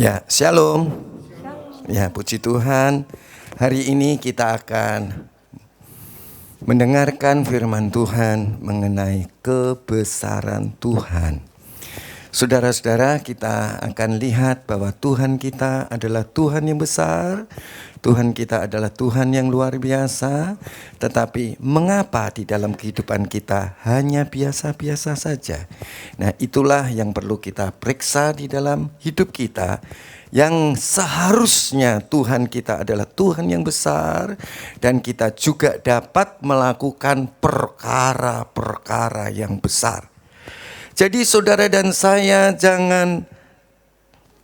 Ya, shalom. Ya, puji Tuhan. Hari ini kita akan mendengarkan firman Tuhan mengenai kebesaran Tuhan. Saudara-saudara, kita akan lihat bahwa Tuhan kita adalah Tuhan yang besar. Tuhan kita adalah Tuhan yang luar biasa. Tetapi mengapa di dalam kehidupan kita hanya biasa-biasa saja? Nah, itulah yang perlu kita periksa di dalam hidup kita. Yang seharusnya Tuhan kita adalah Tuhan yang besar. Dan kita juga dapat melakukan perkara-perkara yang besar. Jadi saudara dan saya jangan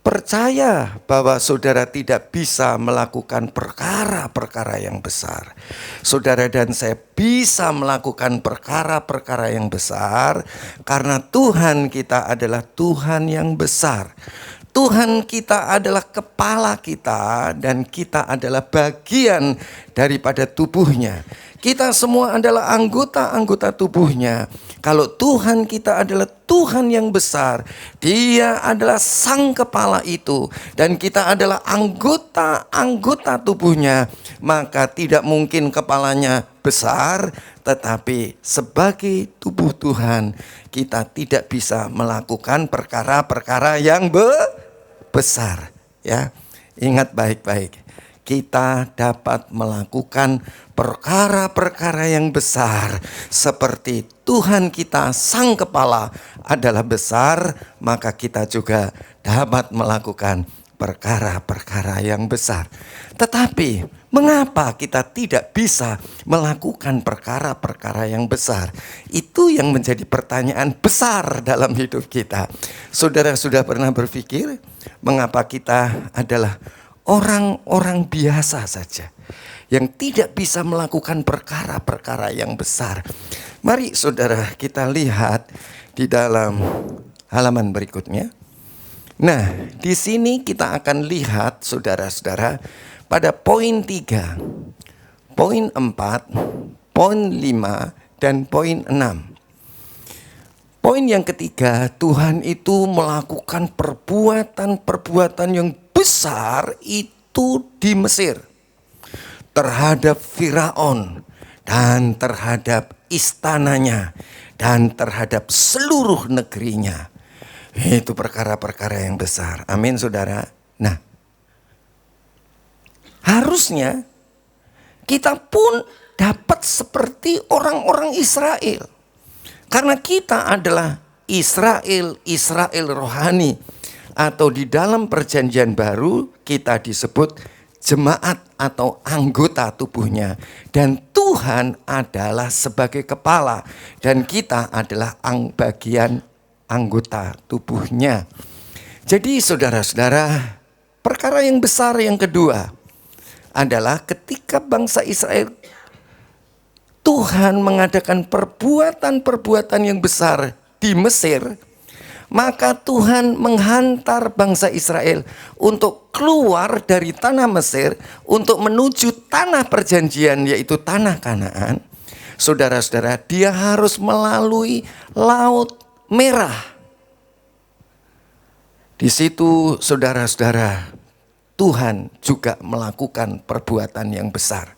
percaya bahwa saudara tidak bisa melakukan perkara-perkara yang besar. Saudara dan saya bisa melakukan perkara-perkara yang besar karena Tuhan kita adalah Tuhan yang besar. Tuhan kita adalah kepala kita dan kita adalah bagian daripada tubuhnya. Kita semua adalah anggota-anggota tubuhnya. Kalau Tuhan kita adalah Tuhan yang besar, Dia adalah sang kepala itu, dan kita adalah anggota-anggota tubuhnya, maka tidak mungkin kepalanya besar, tetapi sebagai tubuh Tuhan, kita tidak bisa melakukan perkara-perkara yang besar. Ya, ingat baik-baik. Kita dapat melakukan perkara-perkara yang besar. Seperti Tuhan kita sang kepala adalah besar, maka kita juga dapat melakukan perkara-perkara yang besar. Tetapi mengapa kita tidak bisa melakukan perkara-perkara yang besar? Itu yang menjadi pertanyaan besar dalam hidup kita. Saudara sudah pernah berpikir mengapa kita adalah orang-orang biasa saja yang tidak bisa melakukan perkara-perkara yang besar? Mari saudara kita lihat di dalam halaman berikutnya. Nah, di sini kita akan lihat saudara-saudara pada poin 3, poin 4, poin 5, dan poin 6. Poin yang ketiga, Tuhan itu melakukan perbuatan-perbuatan yang besar itu di Mesir. Terhadap Firaun dan terhadap istananya dan terhadap seluruh negerinya. Itu perkara-perkara yang besar. Amin saudara. Nah, harusnya kita pun dapat seperti orang-orang Israel. Karena kita adalah Israel rohani. Atau di dalam perjanjian baru kita disebut jemaat atau anggota tubuhnya. Dan Tuhan adalah sebagai kepala. Dan kita adalah bagian anggota tubuhnya. Jadi saudara-saudara, perkara yang besar yang kedua adalah ketika bangsa Israel, Tuhan mengadakan perbuatan-perbuatan yang besar di Mesir, maka Tuhan menghantar bangsa Israel untuk keluar dari tanah Mesir untuk menuju tanah perjanjian, yaitu tanah Kanaan. Saudara-saudara, dia harus melalui Laut Merah. Di situ saudara-saudara, Tuhan juga melakukan perbuatan yang besar.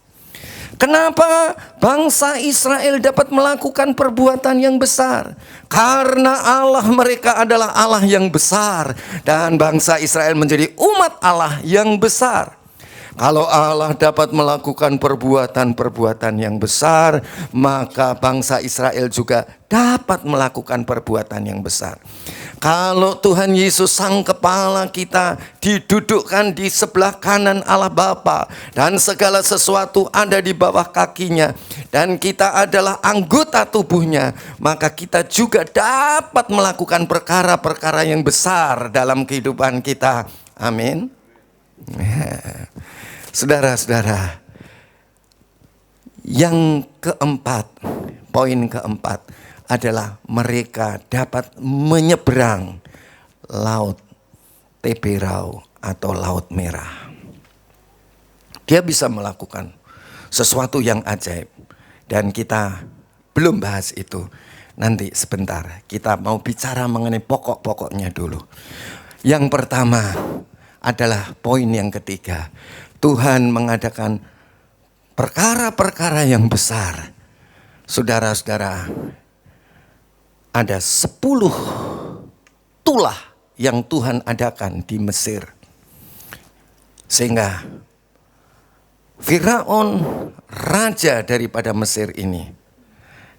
Kenapa bangsa Israel dapat melakukan perbuatan yang besar? Karena Allah mereka adalah Allah yang besar. Dan bangsa Israel menjadi umat Allah yang besar. Kalau Allah dapat melakukan perbuatan-perbuatan yang besar, maka bangsa Israel juga dapat melakukan perbuatan yang besar. Kalau Tuhan Yesus sang kepala kita didudukkan di sebelah kanan Allah Bapa dan segala sesuatu ada di bawah kakinya dan kita adalah anggota tubuhnya, maka kita juga dapat melakukan perkara-perkara yang besar dalam kehidupan kita. Amin. Saudara-saudara, yang keempat, poin keempat adalah mereka dapat menyeberang Laut Teberau atau Laut Merah. Dia bisa melakukan sesuatu yang ajaib. Dan kita belum bahas itu. Nanti sebentar, kita mau bicara mengenai pokok-pokoknya dulu. Yang pertama, adalah poin yang ketiga. Tuhan mengadakan perkara-perkara yang besar. Saudara-saudara, ada 10 tulah yang Tuhan adakan di Mesir. Sehingga Firaun, raja daripada Mesir ini,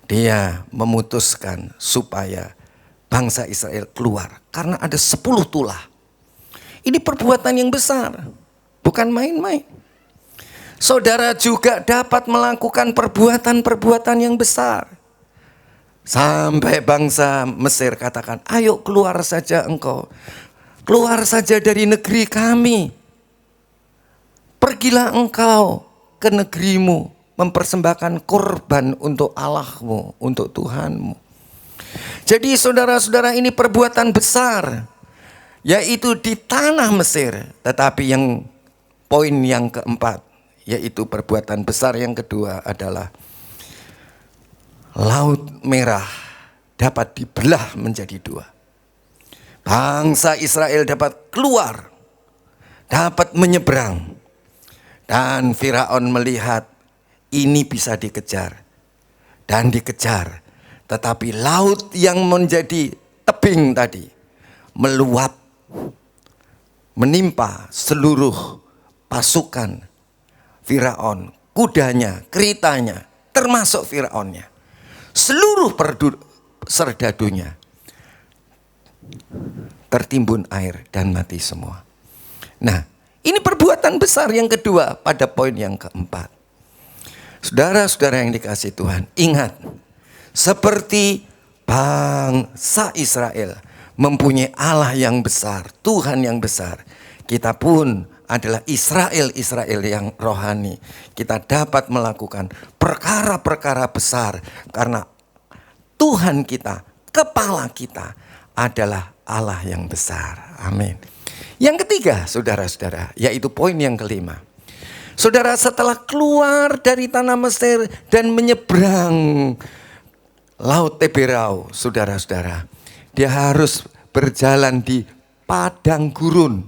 dia memutuskan supaya bangsa Israel keluar. Karena ada 10 tulah. Ini perbuatan yang besar, bukan main-main. Saudara juga dapat melakukan perbuatan-perbuatan yang besar. Sampai bangsa Mesir katakan, ayo keluar saja engkau. Keluar saja dari negeri kami. Pergilah engkau ke negerimu, mempersembahkan korban untuk Allahmu, untuk Tuhanmu. Jadi saudara-saudara, ini perbuatan besar, yaitu di tanah Mesir. Tetapi yang poin yang keempat, yaitu perbuatan besar yang kedua adalah Laut Merah dapat dibelah menjadi 2. Bangsa Israel dapat keluar, dapat menyeberang. Dan Firaun melihat ini bisa dikejar dan dikejar. Tetapi laut yang menjadi tebing tadi meluap, menimpa seluruh pasukan Firaun, kudanya, keritanya, termasuk Firaunnya. Seluruh serdadunya tertimbun air dan mati semua. Nah, ini perbuatan besar yang kedua pada poin yang keempat. Saudara-saudara yang dikasihi Tuhan, ingat, seperti bangsa Israel mempunyai Allah yang besar, Tuhan yang besar, kita pun adalah Israel yang rohani. Kita dapat melakukan perkara-perkara besar karena Tuhan kita, kepala kita adalah Allah yang besar. Amin. Yang ketiga, saudara-saudara, yaitu poin yang kelima. Saudara, setelah keluar dari tanah Mesir dan menyeberang Laut Teberau, saudara-saudara, dia harus berjalan di padang gurun.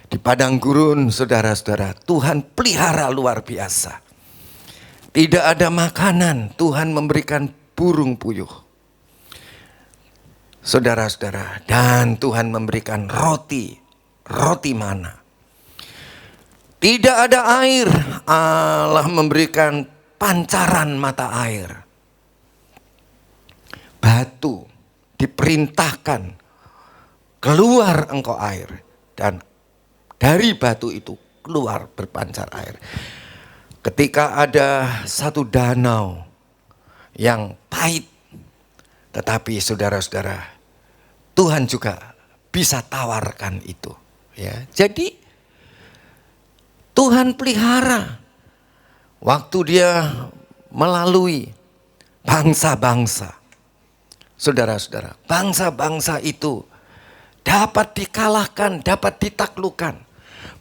Di padang gurun, saudara-saudara, Tuhan pelihara luar biasa. Tidak ada makanan, Tuhan memberikan burung puyuh. Saudara-saudara, dan Tuhan memberikan roti mana. Tidak ada air, Allah memberikan pancaran mata air. Batu, diperintahkan, keluar engkau air, dan dari batu itu keluar berpancar air. Ketika ada satu danau yang pahit, tetapi saudara-saudara, Tuhan juga bisa tawarkan itu. Ya, jadi Tuhan pelihara waktu dia melalui bangsa-bangsa. Saudara-saudara, bangsa-bangsa itu dapat dikalahkan, dapat ditaklukkan.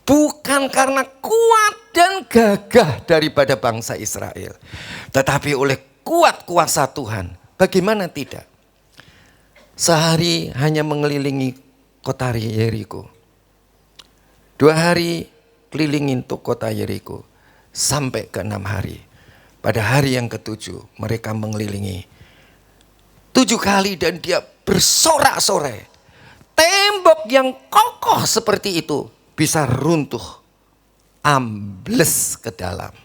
Bukan karena kuat dan gagah daripada bangsa Israel, tetapi oleh kuat kuasa Tuhan. Bagaimana tidak? Sehari hanya mengelilingi kota Yeriko. 2 hari kelilingin kota Yeriko. Sampai ke 6 hari. Pada hari yang ke-7 mereka mengelilingi 7 kali dan dia bersorak-sorai. Tembok yang kokoh seperti itu bisa runtuh, ambles ke dalam.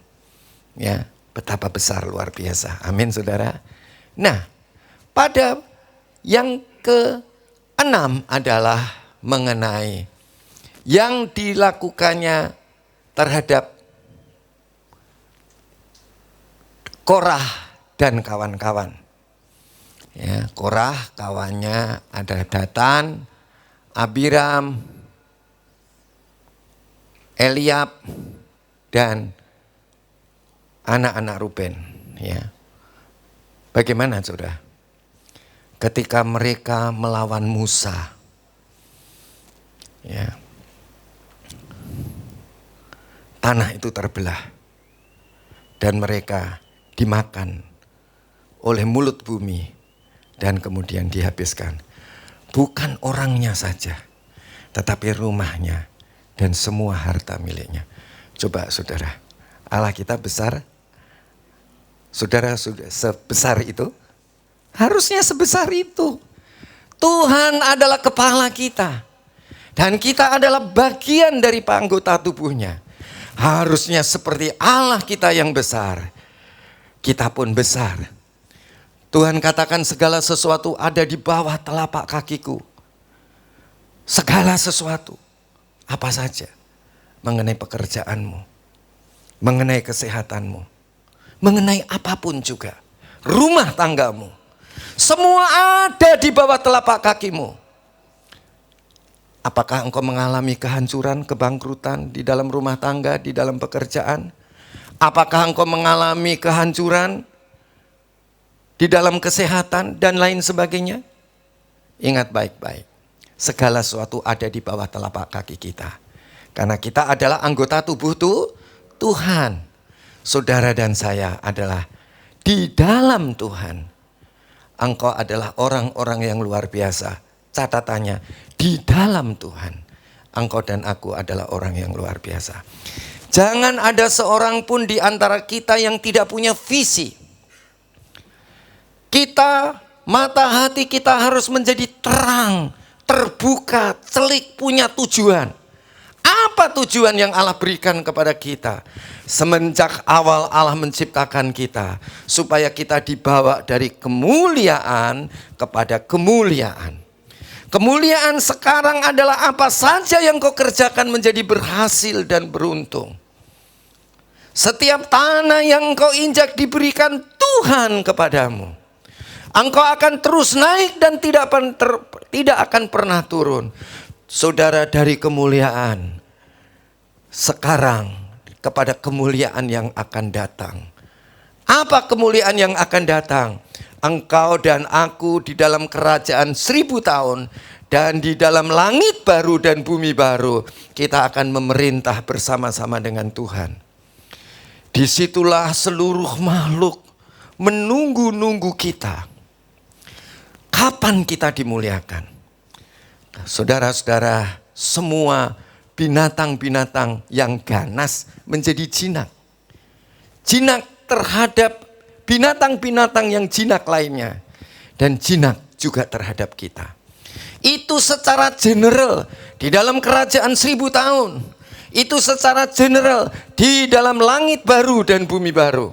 Ya, betapa besar, luar biasa. Amin, saudara. Nah, pada yang ke-6 adalah mengenai yang dilakukannya terhadap Korah dan kawan-kawan. Ya, Korah kawannya ada Datan, Abiram, Eliab, dan anak-anak Ruben. Ya. Bagaimana saudara? Ketika mereka melawan Musa, ya, tanah itu terbelah dan mereka dimakan oleh mulut bumi dan kemudian dihabiskan. Bukan orangnya saja, tetapi rumahnya dan semua harta miliknya. Coba saudara, Allah kita besar. Saudara sudah sebesar itu? Harusnya sebesar itu. Tuhan adalah kepala kita. Dan kita adalah bagian dari anggota tubuhnya. Harusnya seperti Allah kita yang besar, kita pun besar. Tuhan katakan segala sesuatu ada di bawah telapak kakiku. Segala sesuatu. Apa saja. Mengenai pekerjaanmu. Mengenai kesehatanmu. Mengenai apapun juga. Rumah tanggamu. Semua ada di bawah telapak kakimu. Apakah engkau mengalami kehancuran, kebangkrutan di dalam rumah tangga, di dalam pekerjaan? Apakah engkau mengalami kehancuran di dalam kesehatan dan lain sebagainya? Ingat baik-baik. Segala sesuatu ada di bawah telapak kaki kita. Karena kita adalah anggota tubuh Tuhan. Saudara dan saya adalah di dalam Tuhan. Engkau adalah orang-orang yang luar biasa. Catatannya, di dalam Tuhan, engkau dan aku adalah orang yang luar biasa. Jangan ada seorang pun di antara kita yang tidak punya visi. Kita, mata hati kita harus menjadi terang, terbuka, celik, punya tujuan. Apa tujuan yang Allah berikan kepada kita? Semenjak awal Allah menciptakan kita, supaya kita dibawa dari kemuliaan kepada kemuliaan. Kemuliaan sekarang adalah apa saja yang kau kerjakan menjadi berhasil dan beruntung. Setiap tanah yang kau injak diberikan Tuhan kepadamu. Engkau akan terus naik dan tidak akan pernah turun. Saudara, dari kemuliaan sekarang kepada kemuliaan yang akan datang. Apa kemuliaan yang akan datang? Engkau dan aku di dalam kerajaan 1000 tahun. Dan di dalam langit baru dan bumi baru. Kita akan memerintah bersama-sama dengan Tuhan. Disitulah seluruh makhluk menunggu-nunggu kita. Kapan kita dimuliakan? Saudara-saudara, semua binatang-binatang yang ganas menjadi jinak. Jinak terhadap binatang-binatang yang jinak lainnya. Dan jinak juga terhadap kita. Itu secara general di dalam kerajaan 1000 tahun. Itu secara general di dalam langit baru dan bumi baru.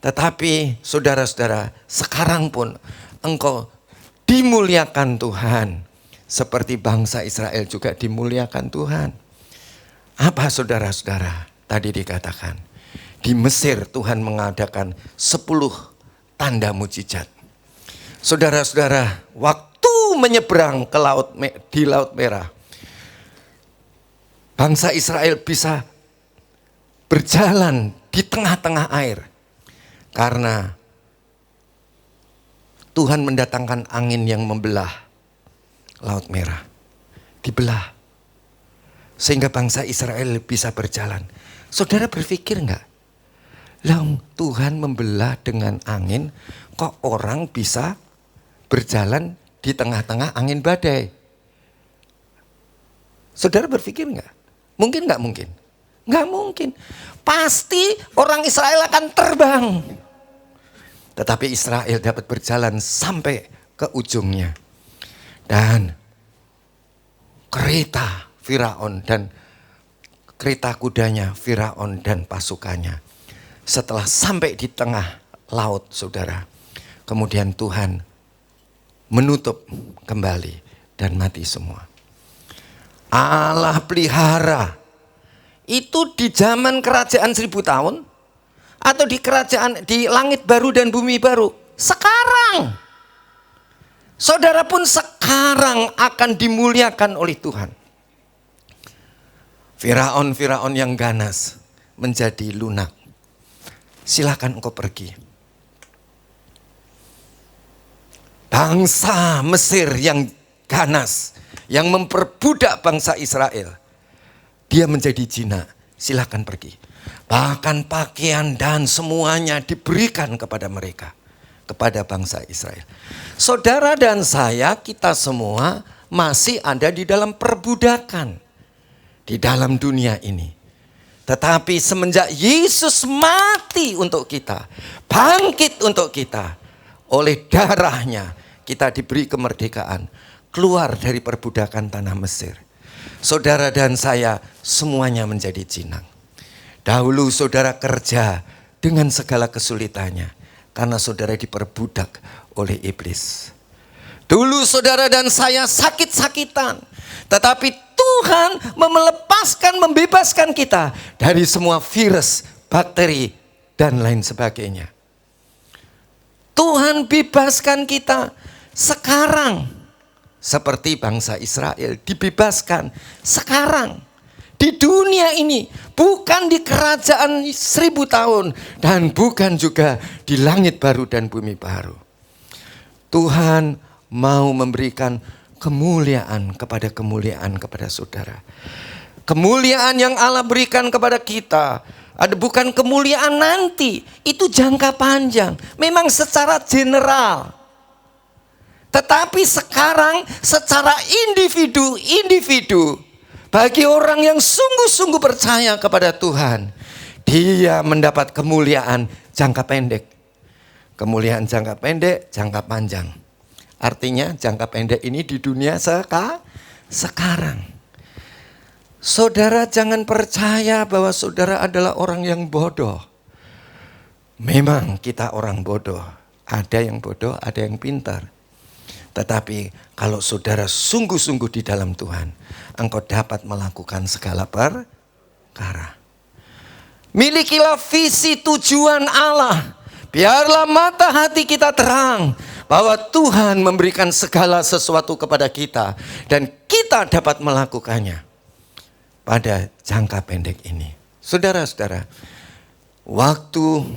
Tetapi saudara-saudara, sekarang pun engkau dimuliakan Tuhan. Seperti bangsa Israel juga dimuliakan Tuhan. Apa saudara-saudara tadi dikatakan? Di Mesir Tuhan mengadakan 10 tanda mujizat. Saudara-saudara, waktu menyeberang ke di Laut Merah, bangsa Israel bisa berjalan di tengah-tengah air. Karena Tuhan mendatangkan angin yang membelah Laut Merah. Dibelah. Sehingga bangsa Israel bisa berjalan. Saudara berpikir enggak? Tuhan membelah dengan angin, kok orang bisa berjalan di tengah-tengah angin badai? Saudara berpikir enggak? Mungkin enggak mungkin? Enggak mungkin. Pasti orang Israel akan terbang. Tetapi Israel dapat berjalan sampai ke ujungnya. Dan kereta Firaun dan kereta kudanya Firaun dan pasukannya. Setelah sampai di tengah laut, saudara, kemudian Tuhan menutup kembali dan mati semua. Allah pelihara. Itu di zaman kerajaan 1000 tahun atau di kerajaan di langit baru dan bumi baru? Sekarang. Saudara pun sekarang akan dimuliakan oleh Tuhan. Firaun yang ganas menjadi lunak. Silakan engkau pergi. Bangsa Mesir yang ganas, yang memperbudak bangsa Israel, dia menjadi jinak. Silakan pergi. Bahkan pakaian dan semuanya diberikan kepada mereka, kepada bangsa Israel. Saudara dan saya, kita semua masih ada di dalam perbudakan di dalam dunia ini. Tetapi semenjak Yesus mati untuk kita, bangkit untuk kita, oleh darahnya kita diberi kemerdekaan, keluar dari perbudakan tanah Mesir. Saudara dan saya semuanya menjadi jinang. Dahulu saudara kerja dengan segala kesulitannya karena saudara diperbudak oleh iblis. Dulu saudara dan saya sakit-sakitan, tetapi Tuhan melepaskan, membebaskan kita dari semua virus, bakteri, dan lain sebagainya. Tuhan bebaskan kita sekarang. Seperti bangsa Israel dibebaskan sekarang. Di dunia ini, bukan di kerajaan 1000 tahun. Dan bukan juga di langit baru dan bumi baru. Tuhan mau memberikan kemuliaan kepada saudara. Kemuliaan yang Allah berikan kepada kita ada bukan kemuliaan nanti, itu jangka panjang. Memang secara general. Tetapi sekarang secara individu, bagi orang yang sungguh-sungguh percaya kepada Tuhan, dia mendapat kemuliaan jangka pendek. Kemuliaan jangka pendek, jangka panjang. Artinya jangka pendek ini di dunia sekarang. Saudara jangan percaya bahwa saudara adalah orang yang bodoh. Memang kita orang bodoh. Ada yang bodoh, ada yang pintar. Tetapi kalau saudara sungguh-sungguh di dalam Tuhan, engkau dapat melakukan segala perkara. Milikilah visi tujuan Allah. Biarlah mata hati kita terang bahwa Tuhan memberikan segala sesuatu kepada kita dan kita dapat melakukannya pada jangka pendek ini. Saudara-saudara, waktu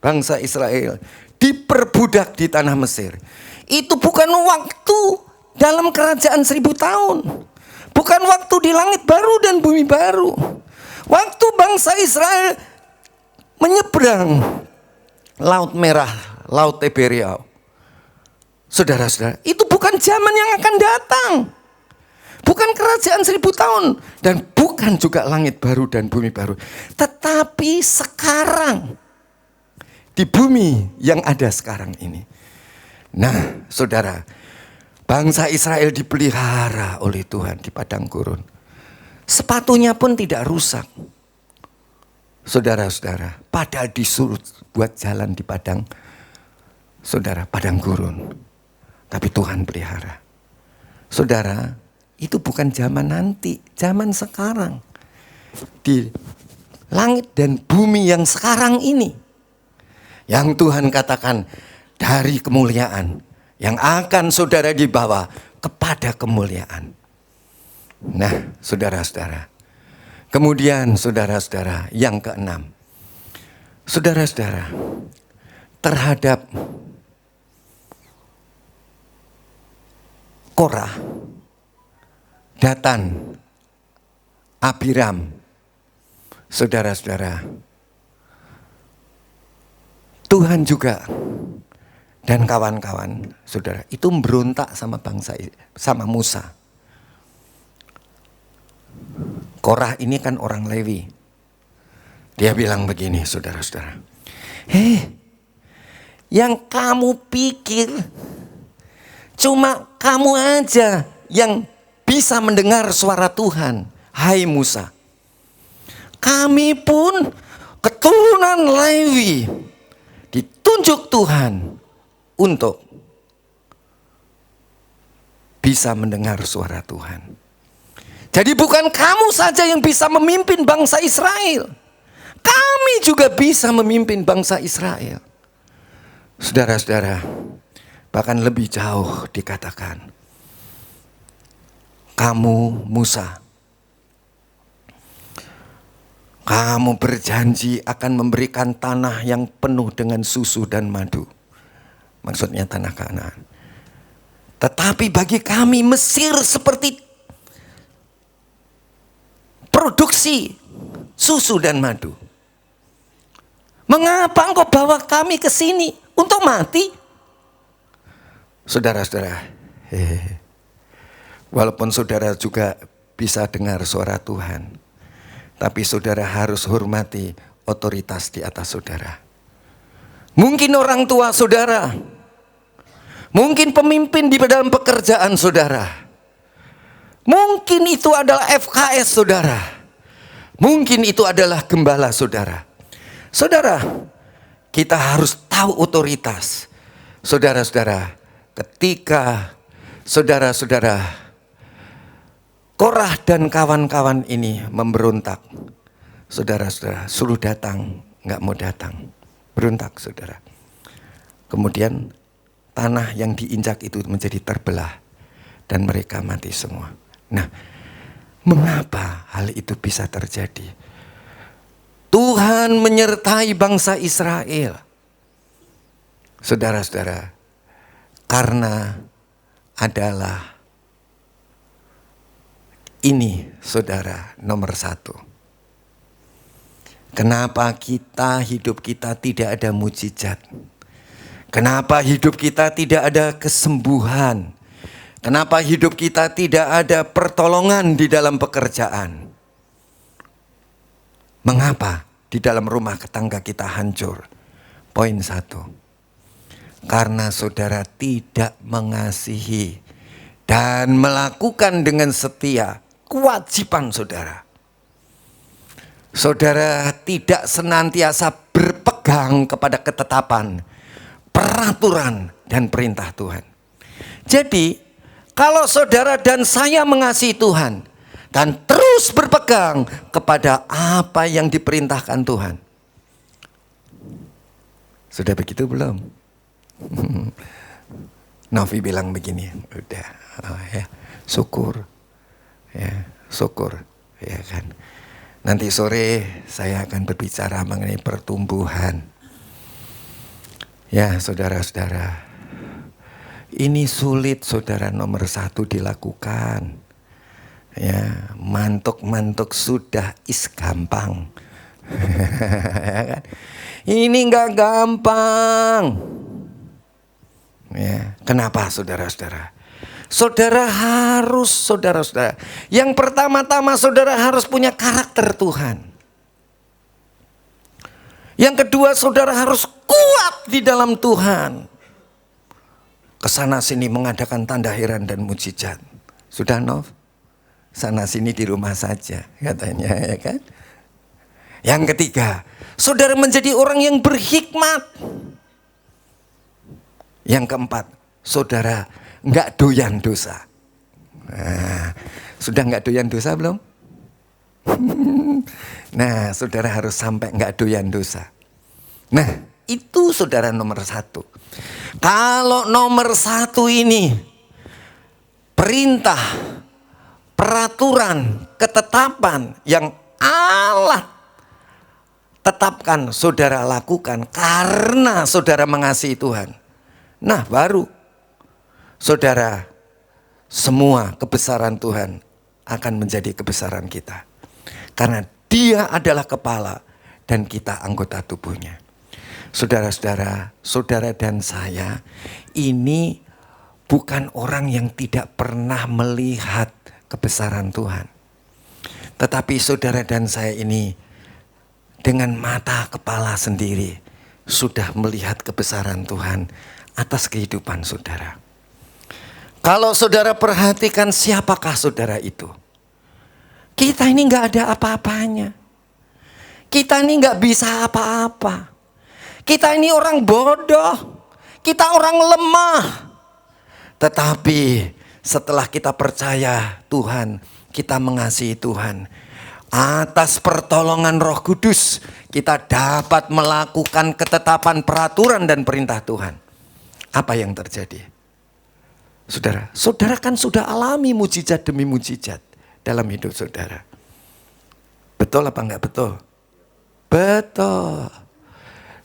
bangsa Israel diperbudak di tanah Mesir, itu bukan waktu dalam kerajaan 1000 tahun. Bukan waktu di langit baru dan bumi baru. Waktu bangsa Israel menyeberang Laut Merah, Laut Tiberias. Saudara-saudara, itu bukan zaman yang akan datang. Bukan kerajaan 1000 tahun. Dan bukan juga langit baru dan bumi baru. Tetapi sekarang. Di bumi yang ada sekarang ini. Nah, saudara, bangsa Israel dipelihara oleh Tuhan di padang gurun. Sepatunya pun tidak rusak. Saudara-saudara, padahal disuruh buat jalan di padang, saudara, padang gurun. Tapi Tuhan pelihara. Saudara, itu bukan zaman nanti, zaman sekarang. Di langit dan bumi yang sekarang ini. Yang Tuhan katakan, dari kemuliaan yang akan saudara dibawa kepada kemuliaan. Nah, saudara-saudara. Kemudian saudara-saudara yang keenam. Saudara-saudara, terhadap Korah, Datan, Abiram, saudara-saudara, Tuhan juga dan kawan-kawan, saudara, itu berontak sama sama Musa. Korah ini kan orang Lewi. Dia bilang begini, saudara-saudara. Yang kamu pikir cuma kamu aja yang bisa mendengar suara Tuhan. Hai Musa. Kami pun keturunan Lewi ditunjuk Tuhan untuk bisa mendengar suara Tuhan. Jadi bukan kamu saja yang bisa memimpin bangsa Israel. Kami juga bisa memimpin bangsa Israel. Saudara-saudara, bahkan lebih jauh dikatakan. Kamu Musa, kamu berjanji akan memberikan tanah yang penuh dengan susu dan madu. Maksudnya tanah Kanaan. Tetapi bagi kami Mesir seperti produksi susu dan madu. Mengapa engkau bawa kami ke sini? Untuk mati? Saudara-saudara, Walaupun saudara juga bisa dengar suara Tuhan, tapi saudara harus hormati otoritas di atas saudara. Mungkin orang tua saudara, mungkin pemimpin di dalam pekerjaan saudara, mungkin itu adalah FKS saudara, mungkin itu adalah gembala saudara. Saudara, kita harus tahu otoritas. Saudara-saudara, ketika saudara-saudara Korah dan kawan-kawan ini memberontak, saudara-saudara, suruh datang, nggak mau datang, berontak saudara. Kemudian tanah yang diinjak itu menjadi terbelah dan mereka mati semua. Nah, mengapa hal itu bisa terjadi? Tuhan menyertai bangsa Israel, saudara-saudara, karena adalah ini saudara nomor satu. Kenapa hidup kita tidak ada mujizat? Kenapa hidup kita tidak ada kesembuhan? Kenapa hidup kita tidak ada pertolongan di dalam pekerjaan? Mengapa di dalam rumah tangga kita hancur? Poin satu, karena saudara tidak mengasihi dan melakukan dengan setia kewajiban saudara. Saudara tidak senantiasa berpegang kepada ketetapan, peraturan, dan perintah Tuhan. Jadi, kalau saudara dan saya mengasihi Tuhan dan terus berpegang kepada apa yang diperintahkan Tuhan. Sudah begitu belum? Novi bilang begini, udah, ya, syukur. Ya, syukur, ya kan. Nanti sore saya akan berbicara mengenai pertumbuhan. Ya, saudara-saudara, ini sulit saudara nomor satu dilakukan. Ya, mantuk-mantuk sudah gampang. Ya kan? Ini nggak gampang. Ya, kenapa saudara-saudara? Saudara-saudara, yang pertama-tama saudara harus punya karakter Tuhan. Yang kedua, saudara harus kuat di dalam Tuhan. Kesana sini mengadakan tanda heran dan mujizat. Sudah Nov? Sana sini di rumah saja katanya, ya kan? Yang ketiga, saudara menjadi orang yang berhikmat. Yang keempat, saudara nggak doyan dosa. Nah, sudah nggak doyan dosa belum? Nah, saudara harus sampai nggak doyan dosa. Nah, itu saudara nomor satu. Kalau nomor satu ini perintah, peraturan, ketetapan yang Allah tetapkan saudara lakukan karena saudara mengasihi Tuhan. Nah, baru saudara, semua kebesaran Tuhan akan menjadi kebesaran kita. Karena Dia adalah kepala dan kita anggota tubuhnya. Saudara-saudara, saudara dan saya ini bukan orang yang tidak pernah melihat kebesaran Tuhan. Tetapi saudara dan saya ini dengan mata kepala sendiri sudah melihat kebesaran Tuhan atas kehidupan saudara. Kalau saudara perhatikan siapakah saudara itu? Kita ini nggak ada apa-apanya. Kita ini nggak bisa apa-apa. Kita ini orang bodoh. Kita orang lemah. Tetapi setelah kita percaya Tuhan, kita mengasihi Tuhan, atas pertolongan Roh Kudus kita dapat melakukan ketetapan, peraturan, dan perintah Tuhan. Apa yang terjadi? Saudara, saudara kan sudah alami mujizat demi mujizat dalam hidup saudara. Betul apa enggak betul? Betul.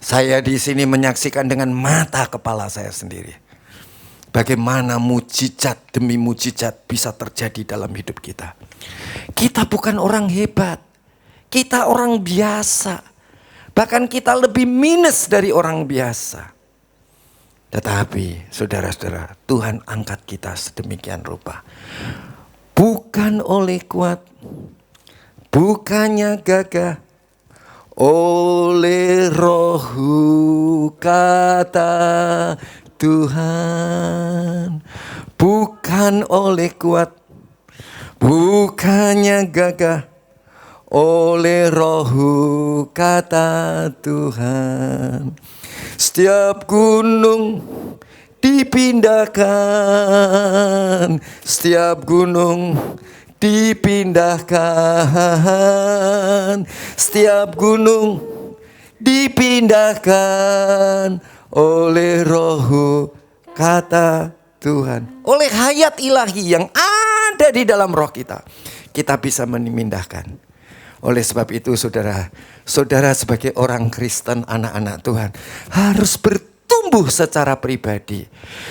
Saya di sini menyaksikan dengan mata kepala saya sendiri. Bagaimana mujizat demi mujizat bisa terjadi dalam hidup kita. Kita bukan orang hebat. Kita orang biasa. Bahkan kita lebih minus dari orang biasa. Tetapi saudara-saudara, Tuhan angkat kita sedemikian rupa. bukan oleh kuat, bukannya gagah, oleh Roh kata Tuhan. Bukan oleh kuat, bukannya gagah, oleh Roh kata Tuhan. Setiap gunung dipindahkan, setiap gunung dipindahkan, setiap gunung dipindahkan oleh Roh kata Tuhan. Oleh hayat ilahi yang ada di dalam roh kita, kita bisa memindahkan. Oleh sebab itu saudara sebagai orang Kristen, anak-anak Tuhan, harus bertumbuh secara pribadi.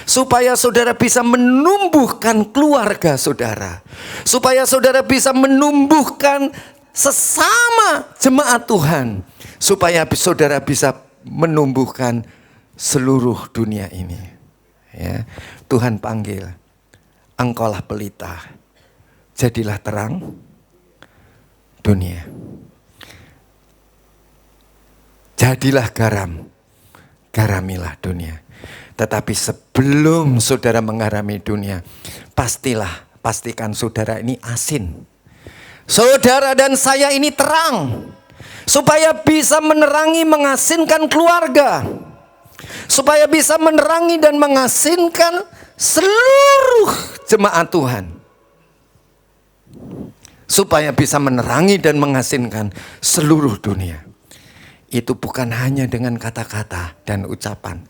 Supaya saudara bisa menumbuhkan keluarga saudara. Supaya saudara bisa menumbuhkan sesama jemaat Tuhan. Supaya saudara bisa menumbuhkan seluruh dunia ini. Ya, Tuhan panggil, engkaulah pelita, jadilah terang dunia. Jadilah garam, garamilah dunia. Tetapi sebelum saudara menggarami dunia, pastikan saudara ini asin. Saudara dan saya ini terang, supaya bisa menerangi, mengasinkan keluarga, supaya bisa menerangi dan mengasinkan seluruh jemaat Tuhan, supaya bisa menerangi dan mengasinkan seluruh dunia. Itu bukan hanya dengan kata-kata dan ucapan,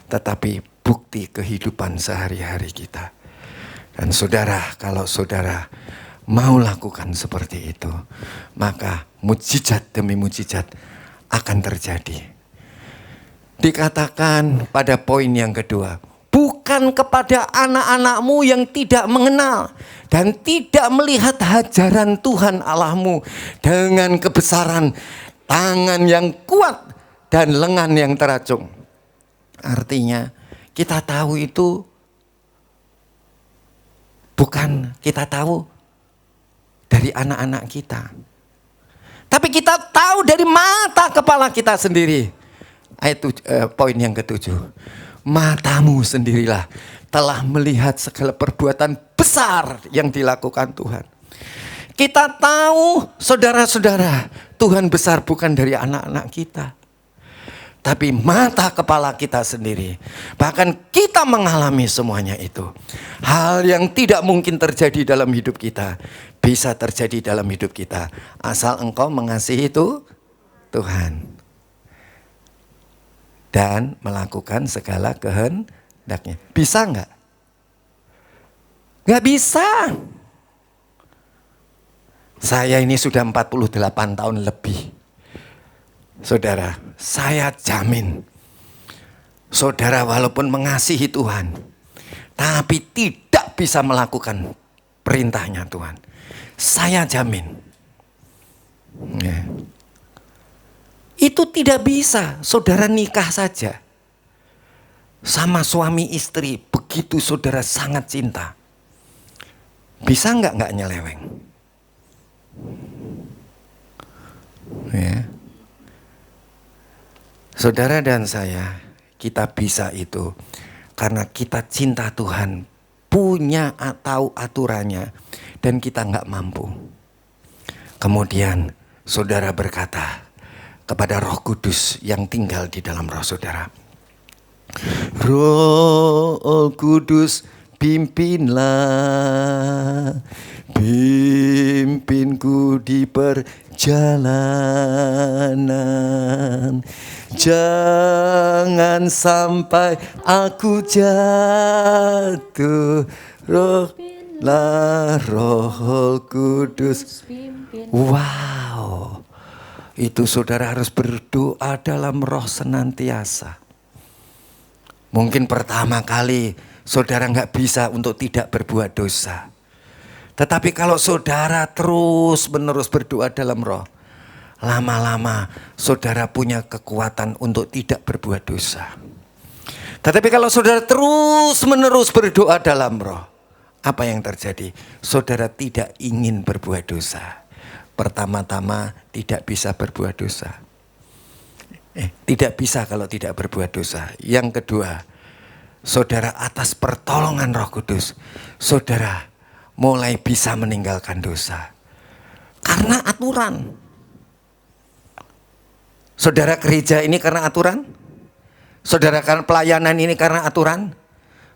tetapi bukti kehidupan sehari-hari kita. Dan saudara, kalau saudara mau lakukan seperti itu, maka mujizat demi mujizat akan terjadi. Dikatakan pada poin yang kedua, bukan kepada anak-anakmu yang tidak mengenal dan tidak melihat ajaran Tuhan Allahmu dengan kebesaran tangan yang kuat dan lengan yang teracung. Artinya kita tahu itu bukan kita tahu dari anak-anak kita, tapi kita tahu dari mata kepala kita sendiri. Poin yang ketujuh, matamu sendirilah telah melihat segala perbuatan besar yang dilakukan Tuhan. Kita tahu, saudara-saudara, Tuhan besar bukan dari anak-anak kita, tapi mata kepala kita sendiri. Bahkan kita mengalami semuanya itu. Hal yang tidak mungkin terjadi dalam hidup kita bisa terjadi dalam hidup kita, asal engkau mengasihi itu Tuhan dan melakukan segala kehendaknya. Bisa enggak? Enggak bisa. Saya ini sudah 48 tahun lebih. Saudara, saya jamin, saudara walaupun mengasihi Tuhan, tapi tidak bisa melakukan perintahnya Tuhan, saya jamin, ya, itu tidak bisa. Saudara nikah saja sama suami istri, begitu saudara sangat cinta, bisa nggak nyeleweng? Ya. Saudara dan saya, kita bisa itu karena kita cinta Tuhan, punya atau aturannya, dan kita nggak mampu. Kemudian saudara berkata kepada Roh Kudus yang tinggal di dalam roh saudara, Roh Kudus, pimpinlah, pimpinku di perjalanan. Jangan sampai aku jatuh. Roh Kudus. Wow. Itu saudara harus berdoa dalam roh senantiasa. Mungkin pertama kali saudara nggak bisa untuk tidak berbuat dosa. Tetapi kalau saudara terus menerus berdoa dalam roh, lama-lama saudara punya kekuatan untuk tidak berbuat dosa. Tetapi kalau saudara terus menerus berdoa dalam roh, apa yang terjadi? Saudara tidak ingin berbuat dosa. Pertama-tama tidak bisa berbuat dosa. Tidak bisa kalau tidak berbuat dosa. Yang kedua, saudara atas pertolongan Roh Kudus, saudara mulai bisa meninggalkan dosa. Karena aturan. Saudara gereja ini karena aturan? Saudara kan pelayanan ini karena aturan?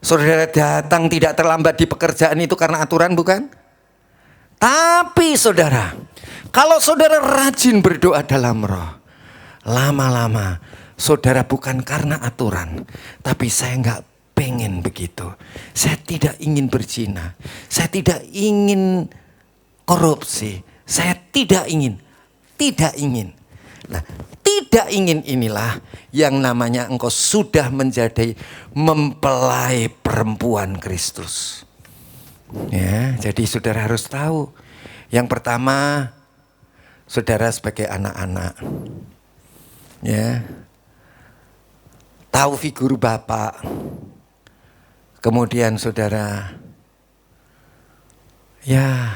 Saudara datang tidak terlambat di pekerjaan itu karena aturan, bukan? Tapi saudara, kalau saudara rajin berdoa dalam roh, lama-lama saudara bukan karena aturan, tapi saya nggak pengen begitu. Saya tidak ingin berzina, saya tidak ingin korupsi, saya tidak ingin. Nah, tidak ingin inilah yang namanya engkau sudah menjadi mempelai perempuan Kristus. Ya, jadi saudara harus tahu. Yang pertama, saudara sebagai anak-anak, ya, tahu figur Bapak. Kemudian saudara, ya,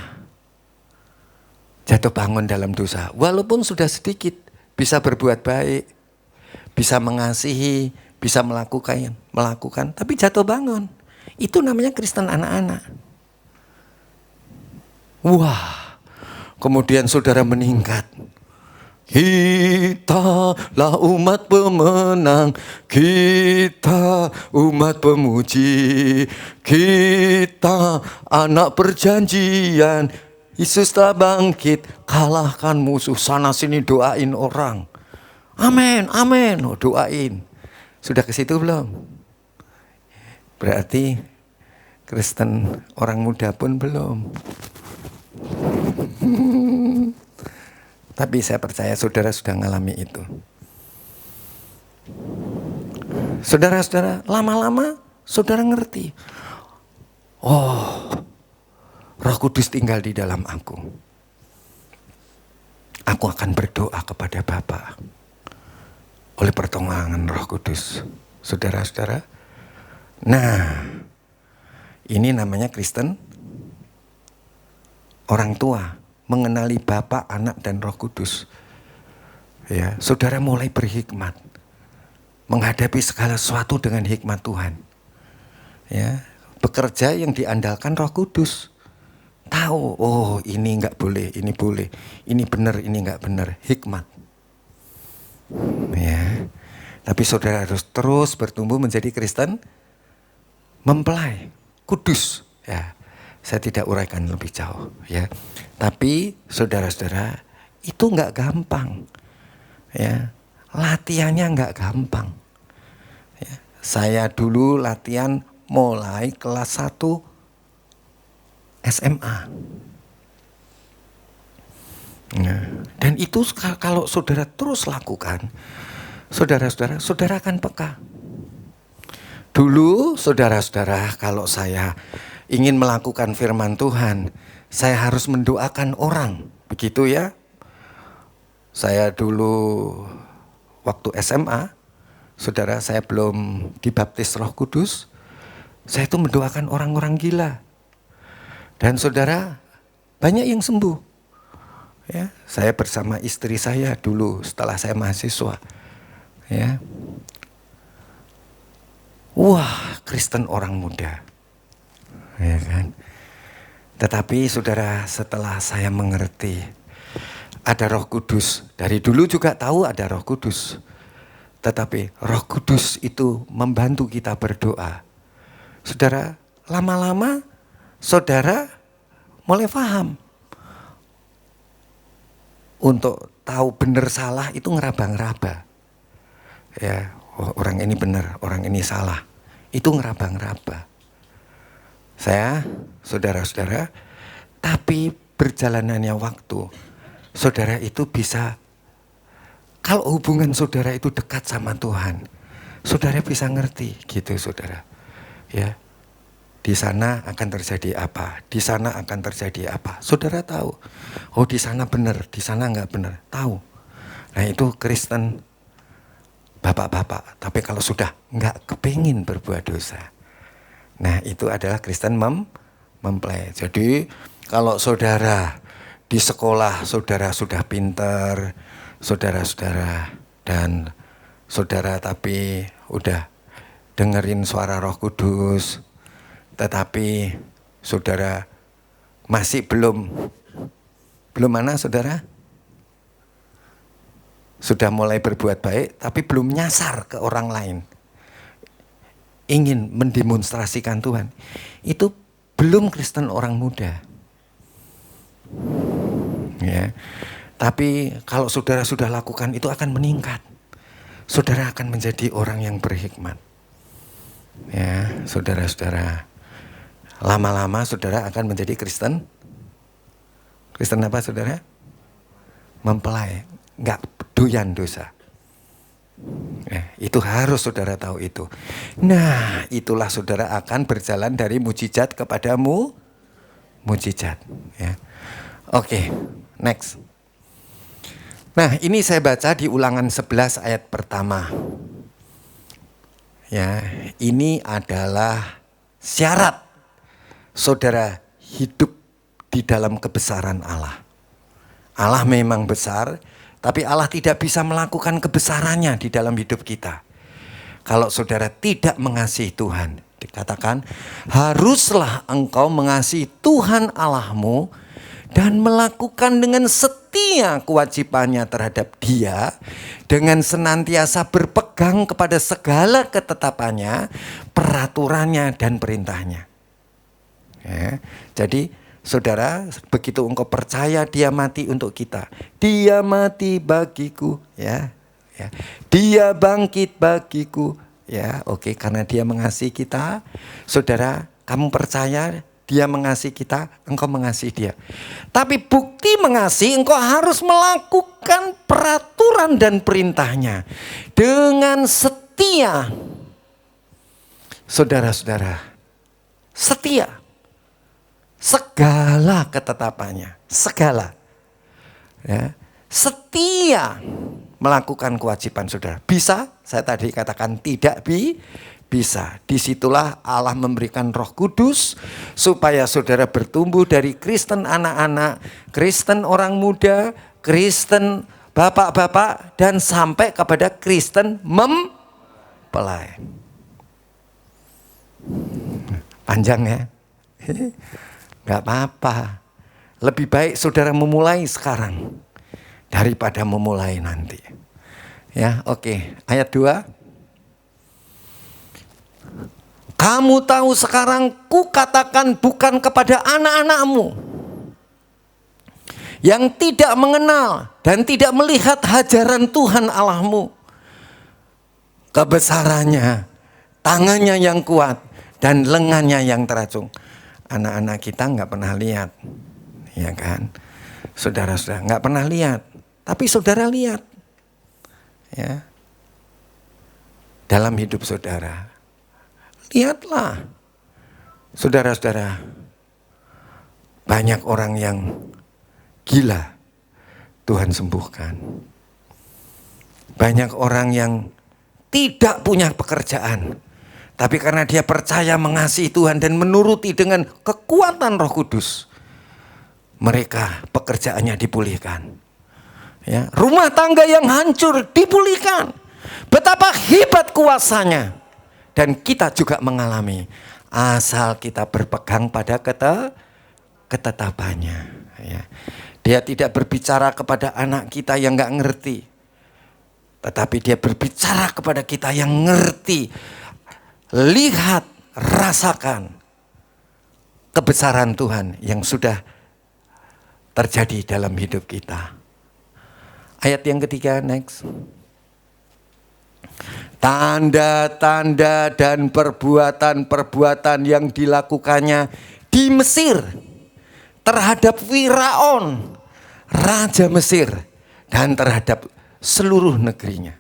jatuh bangun dalam dosa. Walaupun sudah sedikit, bisa berbuat baik, bisa mengasihi, bisa melakukan, tapi jatuh bangun. Itu namanya Kristen anak-anak. Wah, kemudian saudara meningkat. Kitalah umat pemenang, kita umat pemuji, kita anak perjanjian. Yesus tak bangkit, kalahkan musuh. Sana sini doain orang. Amin, amin. Oh, doain. Sudah ke situ belum? Berarti Kristen orang muda pun belum. Tapi saya percaya saudara sudah mengalami itu. Saudara-saudara, lama-lama saudara ngerti. Oh, Roh Kudus tinggal di dalam aku. Aku akan berdoa kepada Bapa oleh pertolongan Roh Kudus. Saudara-saudara, nah, ini namanya Kristen orang tua, mengenali Bapa, Anak, dan Roh Kudus. Ya, saudara mulai berhikmat, menghadapi segala sesuatu dengan hikmat Tuhan. Ya, bekerja yang diandalkan Roh Kudus. Tahu, oh ini nggak boleh, ini boleh, ini benar, ini nggak benar, hikmat. Ya, tapi saudara harus terus bertumbuh menjadi Kristen mempelai, kudus. Ya, saya tidak uraikan lebih jauh. Ya, tapi saudara-saudara itu nggak gampang. Ya, latihannya nggak gampang. Ya, saya dulu latihan mulai kelas 1 SMA. Nah, dan itu kalau saudara terus lakukan, saudara akan peka. Dulu saudara-saudara, kalau saya ingin melakukan firman Tuhan, saya harus mendoakan orang, begitu ya. Saya dulu waktu SMA, saudara, saya belum dibaptis Roh Kudus, saya itu mendoakan orang-orang gila. Dan saudara, banyak yang sembuh. Ya, saya bersama istri saya dulu setelah saya mahasiswa. Ya. Wah, Kristen orang muda. Ya kan? Tetapi saudara, setelah saya mengerti ada Roh Kudus, dari dulu juga tahu ada Roh Kudus. Tetapi Roh Kudus itu membantu kita berdoa. Saudara, lama-lama saudara mulai paham. Untuk tahu benar salah itu ngeraba-ngeraba. Ya, oh, orang ini benar, orang ini salah. Itu ngeraba-ngeraba. Saya, saudara-saudara, tapi berjalanannya waktu, saudara itu bisa, kalau hubungan saudara itu dekat sama Tuhan, saudara bisa ngerti gitu saudara. Ya. Di sana akan terjadi apa? Di sana akan terjadi apa? Saudara tahu. Oh, di sana benar, di sana enggak benar. Tahu. Nah, itu Kristen bapak-bapak. Tapi kalau sudah enggak kepingin berbuat dosa, nah itu adalah Kristen Mempelai. Jadi kalau saudara di sekolah, saudara sudah pinter, saudara-saudara, dan saudara tapi udah dengerin suara Roh Kudus, tetapi saudara masih belum mana saudara? Sudah mulai berbuat baik, tapi belum nyasar ke orang lain. Ingin mendemonstrasikan Tuhan. Itu belum Kristen orang muda. Ya. Tapi kalau saudara sudah lakukan itu akan meningkat. Saudara akan menjadi orang yang berhikmat. Ya, saudara-saudara. Lama-lama saudara akan menjadi Kristen. Kristen apa saudara? Mempelai. Enggak doyan dosa. Itu harus saudara tahu itu. Nah, itulah saudara akan berjalan dari mujizat kepada mujizat. Ya. Oke, next. Nah, ini saya baca di Ulangan 11 ayat pertama. Ya, ini adalah syarat saudara hidup di dalam kebesaran Allah. Allah memang besar, tapi Allah tidak bisa melakukan kebesarannya di dalam hidup kita. Kalau saudara tidak mengasihi Tuhan, dikatakan haruslah engkau mengasihi Tuhan Allahmu dan melakukan dengan setia kewajibannya terhadap Dia, dengan senantiasa berpegang kepada segala ketetapannya, peraturannya dan perintahnya. Ya, jadi saudara, begitu engkau percaya Dia mati untuk kita, Dia mati bagiku, ya. Dia bangkit bagiku, ya. Oke, karena Dia mengasihi kita, saudara, kamu percaya Dia mengasihi kita, engkau mengasihi Dia. Tapi bukti mengasihi, engkau harus melakukan peraturan dan perintahnya dengan setia. Saudara-saudara, setia. Segala ketetapannya, segala, ya, setia melakukan kewajiban saudara. Bisa? Saya tadi katakan tidak bisa. Disitulah Allah memberikan Roh Kudus supaya saudara bertumbuh dari Kristen anak-anak, Kristen orang muda, Kristen bapak-bapak, dan sampai kepada Kristen mempelai. Panjang ya. Gak apa-apa. Lebih baik saudara memulai sekarang daripada memulai nanti. Ya, oke. Ayat 2. Kamu tahu sekarang kukatakan bukan kepada anak-anakmu yang tidak mengenal dan tidak melihat hajaran Tuhan Allahmu, kebesarannya, tangannya yang kuat dan lengannya yang teracung. Anak-anak kita nggak pernah lihat, ya kan? Saudara-saudara nggak pernah lihat, tapi saudara lihat, ya. Dalam hidup saudara, lihatlah, saudara-saudara, banyak orang yang gila Tuhan sembuhkan, banyak orang yang tidak punya pekerjaan. Tapi karena dia percaya mengasihi Tuhan dan menuruti dengan kekuatan Roh Kudus, mereka pekerjaannya dipulihkan. Ya, rumah tangga yang hancur dipulihkan. Betapa hebat kuasanya. Dan kita juga mengalami, asal kita berpegang pada ketetapannya. Ya. Dia tidak berbicara kepada anak kita yang gak ngerti, tetapi dia berbicara kepada kita yang ngerti. Lihat, rasakan kebesaran Tuhan yang sudah terjadi dalam hidup kita. Ayat yang ketiga, next. Tanda-tanda dan perbuatan-perbuatan yang dilakukannya di Mesir terhadap Firaun, raja Mesir, dan terhadap seluruh negerinya.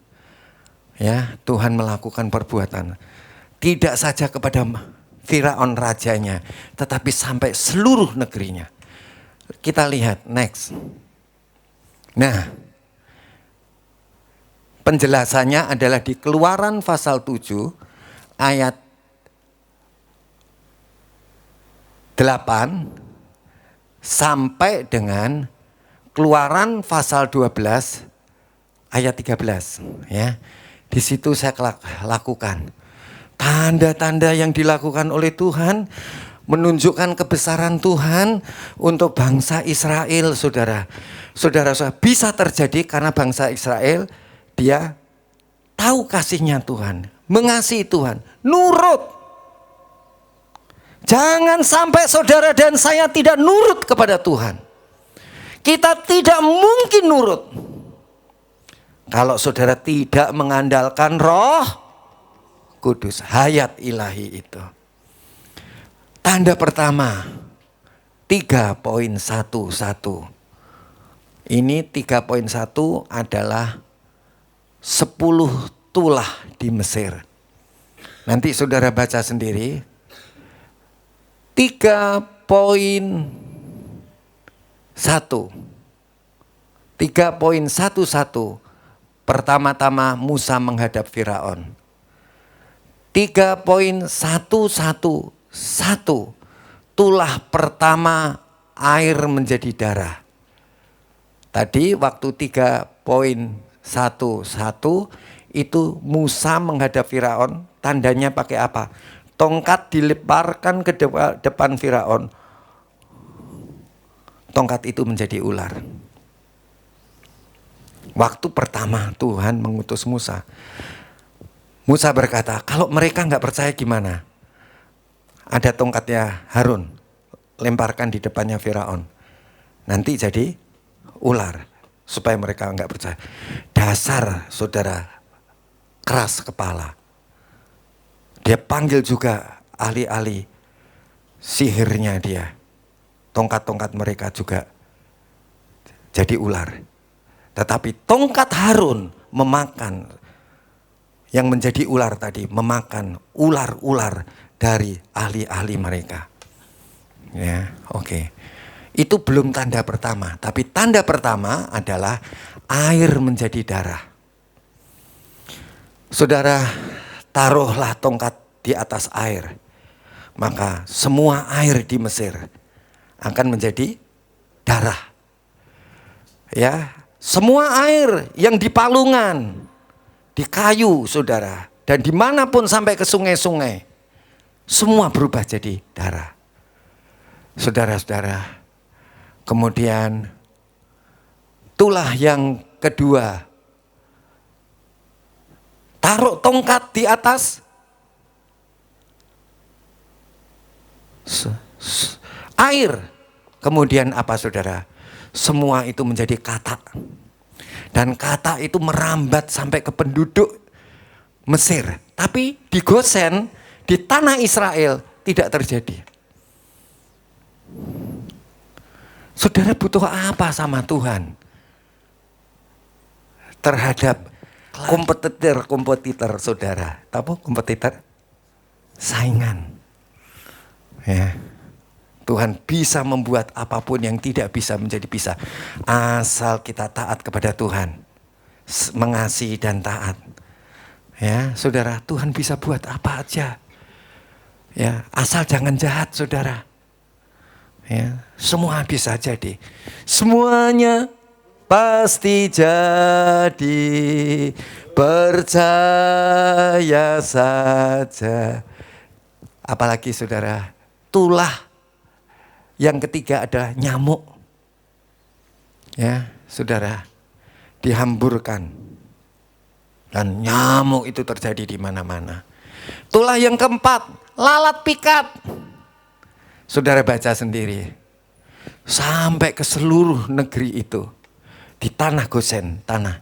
Ya, Tuhan melakukan perbuatan. Tidak saja kepada Firaun rajanya, tetapi sampai seluruh negerinya. Kita lihat next. Nah, penjelasannya adalah di Keluaran pasal 7 ayat 8 sampai dengan Keluaran pasal 12 ayat 13 ya. Di situ saya lakukan tanda-tanda yang dilakukan oleh Tuhan menunjukkan kebesaran Tuhan untuk bangsa Israel, saudara. Saudara bisa terjadi karena bangsa Israel dia tahu kasihnya Tuhan, mengasihi Tuhan, nurut. Jangan sampai saudara dan saya tidak nurut kepada Tuhan. Kita tidak mungkin nurut kalau saudara tidak mengandalkan Roh Kudus, hayat ilahi itu. Tanda pertama 3.11. Ini 3.1 adalah 10 tulah di Mesir. Nanti saudara baca sendiri. 3.11. Pertama-tama Musa menghadap Firaun. 3.111. Tulah pertama air menjadi darah. Tadi waktu 3.11 itu Musa menghadap Firaun. Tandanya pakai apa? Tongkat dilemparkan ke depan Firaun. Tongkat itu menjadi ular. Waktu pertama Tuhan mengutus Musa. Musa berkata, kalau mereka nggak percaya gimana? Ada tongkatnya Harun, lemparkan di depannya Firaun. Nanti jadi ular, supaya mereka nggak percaya. Dasar saudara keras kepala. Dia panggil juga ahli-ahli sihirnya dia. Tongkat-tongkat mereka juga jadi ular. Tetapi tongkat Harun memakan, yang menjadi ular tadi, memakan ular-ular dari ahli-ahli mereka. Ya, oke. Itu belum tanda pertama. Tapi tanda pertama adalah air menjadi darah. Saudara, taruhlah tongkat di atas air. Maka semua air di Mesir akan menjadi darah. Ya, semua air yang di palungan, di kayu, saudara, dan dimanapun sampai ke sungai-sungai, semua berubah jadi darah. Saudara-saudara, kemudian tulah yang kedua, taruh tongkat di atas air. Kemudian apa saudara? Semua itu menjadi katak. Dan katak itu merambat sampai ke penduduk Mesir. Tapi di Gosen, di tanah Israel tidak terjadi. Saudara butuh apa sama Tuhan? Terhadap kompetitor saudara. Apa kompetitor? Saingan. Ya. Tuhan bisa membuat apapun yang tidak bisa menjadi bisa. Asal kita taat kepada Tuhan. Mengasihi dan taat. Ya, saudara, Tuhan bisa buat apa aja. Ya, asal jangan jahat, saudara. Ya, semua bisa jadi. Semuanya pasti jadi. Percaya saja. Apalagi saudara, tulah yang ketiga adalah nyamuk. Ya, saudara, dihamburkan. Dan nyamuk itu terjadi di mana-mana. Tulah yang keempat, lalat pikat. Saudara baca sendiri. Sampai ke seluruh negeri itu. Di tanah Gosen, tanah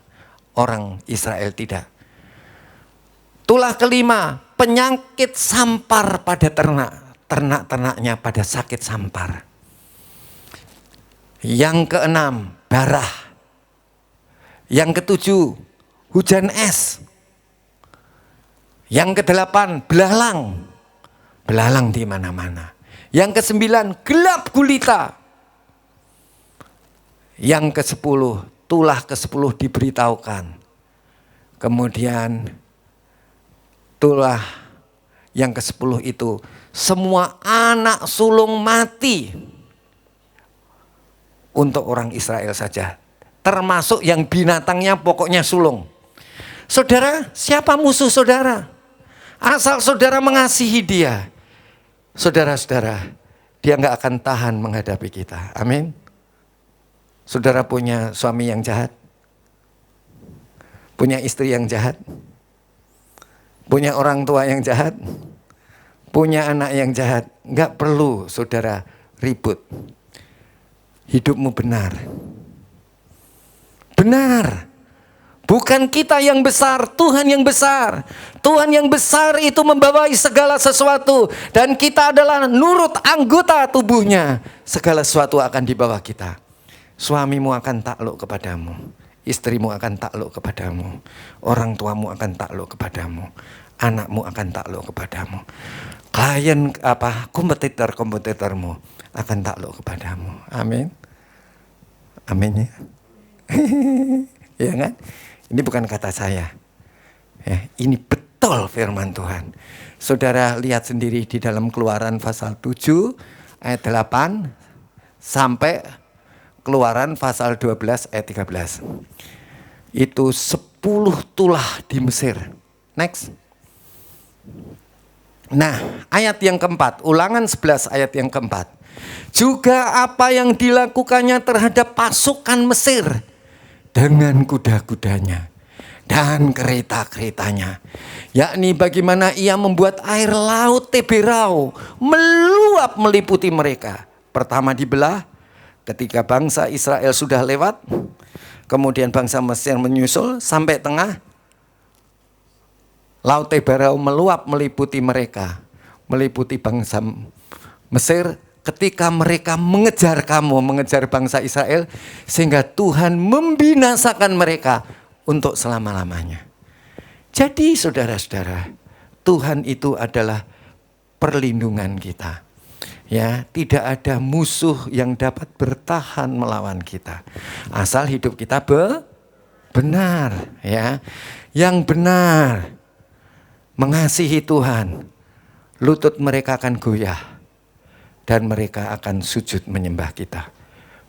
orang Israel tidak. Tulah kelima, penyakit sampar pada ternak. Ternak-ternaknya pada sakit sampar. Yang keenam, darah. Yang ketujuh, hujan es. Yang kedelapan, belalang. Belalang di mana-mana. Yang kesembilan, gelap gulita. Yang kesepuluh, tulah kesepuluh diberitahukan. Kemudian tulah Yang ke-10 itu semua anak sulung mati untuk orang Israel saja. Termasuk yang binatangnya pokoknya sulung. Saudara, siapa musuh saudara? Asal saudara mengasihi dia. Saudara-saudara, dia nggak akan tahan menghadapi kita. Amin. Saudara punya suami yang jahat? Punya istri yang jahat? Punya orang tua yang jahat? Punya anak yang jahat? Nggak perlu saudara ribut. Hidupmu benar. Benar. Bukan kita yang besar, Tuhan yang besar. Tuhan yang besar itu membawai segala sesuatu. Dan kita adalah nurut anggota tubuhnya. Segala sesuatu akan dibawa kita. Suamimu akan takluk kepadamu. Istrimu akan takluk kepadamu. Orang tuamu akan takluk kepadamu. Anakmu akan takluk kepadamu. Klien kompetitormu akan takluk kepadamu. Amin. Amin ya. Ya kan? Ini bukan kata saya. Ya, ini betul firman Tuhan. Saudara lihat sendiri di dalam Keluaran pasal 7 ayat 8 sampai Keluaran pasal 12 ayat 13. Itu 10 tulah di Mesir. Next. Nah, ayat yang keempat, Ulangan 11 ayat yang keempat. Juga apa yang dilakukannya terhadap pasukan Mesir dengan kuda-kudanya dan kereta-keretanya, yakni bagaimana ia membuat air laut Teberau meluap meliputi mereka. Pertama dibelah ketika bangsa Israel sudah lewat, kemudian bangsa Mesir menyusul sampai tengah, laut Teberau meluap meliputi mereka, meliputi bangsa Mesir. Ketika mereka mengejar bangsa Israel, sehingga Tuhan membinasakan mereka untuk selama-lamanya. Jadi saudara-saudara, Tuhan itu adalah perlindungan kita. Ya, tidak ada musuh yang dapat bertahan melawan kita. Asal hidup kita benar, ya. Yang benar mengasihi Tuhan, lutut mereka akan goyah. Dan mereka akan sujud menyembah kita.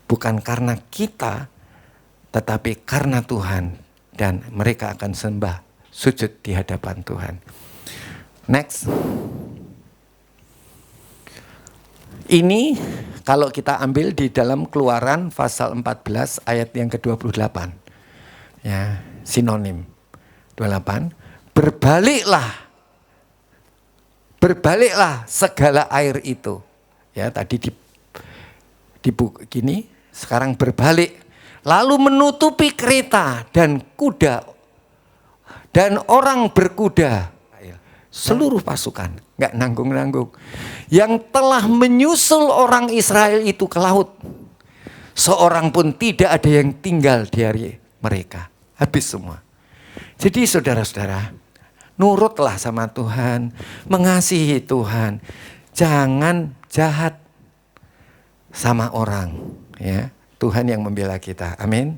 Bukan karena kita, tetapi karena Tuhan. Dan mereka akan sembah, sujud di hadapan Tuhan. Next. Ini kalau kita ambil di dalam Keluaran pasal 14 ayat yang ke-28. Ya, sinonim. 28. Berbaliklah segala air itu. Ya, tadi di gini, sekarang berbalik. Lalu menutupi kereta dan kuda dan orang berkuda. Seluruh pasukan, nggak nanggung-nanggung. Yang telah menyusul orang Israel itu ke laut. Seorang pun tidak ada yang tinggal dari mereka. Habis semua. Jadi saudara-saudara, nurutlah sama Tuhan, mengasihi Tuhan. Jangan jahat sama orang, ya. Tuhan yang membela kita. Amin.